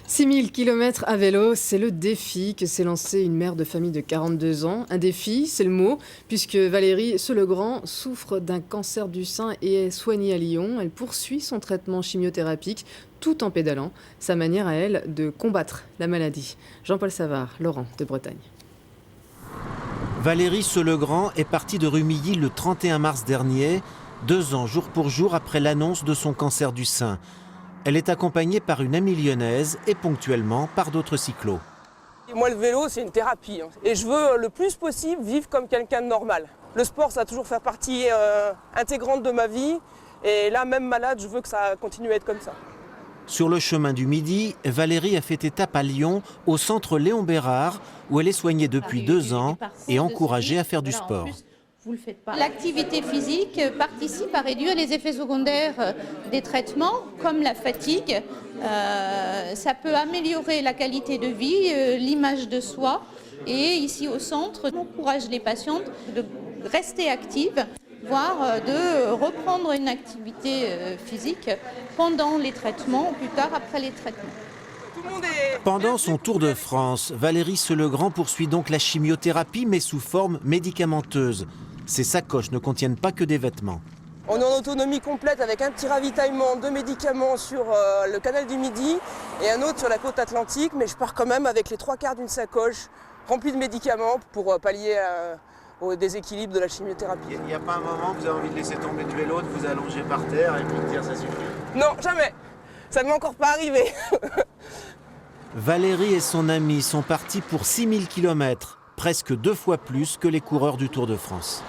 6000 km à vélo, c'est le défi que s'est lancé une mère de famille de 42 ans. Un défi, c'est le mot, puisque Valérie Selegrand souffre d'un cancer du sein et est soignée à Lyon. Elle poursuit son traitement chimiothérapique tout en pédalant, sa manière à elle de combattre la maladie. Jean-Paul Savard, Laurent de Bretagne. Valérie Selegrand est partie de Rumilly le 31 mars dernier, 2 ans jour pour jour après l'annonce de son cancer du sein. Elle est accompagnée par une amie lyonnaise et ponctuellement par d'autres cyclos. Moi, le vélo, c'est une thérapie. Et je veux le plus possible vivre comme quelqu'un de normal. Le sport, ça a toujours fait partie intégrante de ma vie. Et là, même malade, je veux que ça continue à être comme ça. Sur le chemin du Midi, Valérie a fait étape à Lyon, au centre Léon Bérard, où elle est soignée depuis 2 ans et encouragée à faire du sport. L'activité physique participe à réduire les effets secondaires des traitements, comme la fatigue. Ça peut améliorer la qualité de vie, l'image de soi. Et ici au centre, on encourage les patientes de rester actives, voire de reprendre une activité physique pendant les traitements ou plus tard après les traitements. Pendant son tour de France, Valérie Selegrand poursuit donc la chimiothérapie, mais sous forme médicamenteuse. Ces sacoches ne contiennent pas que des vêtements. On est en autonomie complète avec un petit ravitaillement de médicaments sur le canal du Midi et un autre sur la côte atlantique, mais je pars quand même avec les 3/4 d'une sacoche remplie de médicaments pour pallier au déséquilibre de la chimiothérapie. Il n'y a pas un moment où vous avez envie de laisser tomber du vélo, de vous allonger par terre et puis de dire ça suffit? Non, jamais. Ça ne m'est encore pas arrivé. Valérie et son amie sont partis pour 6000 km, presque 2 fois plus que les coureurs du Tour de France.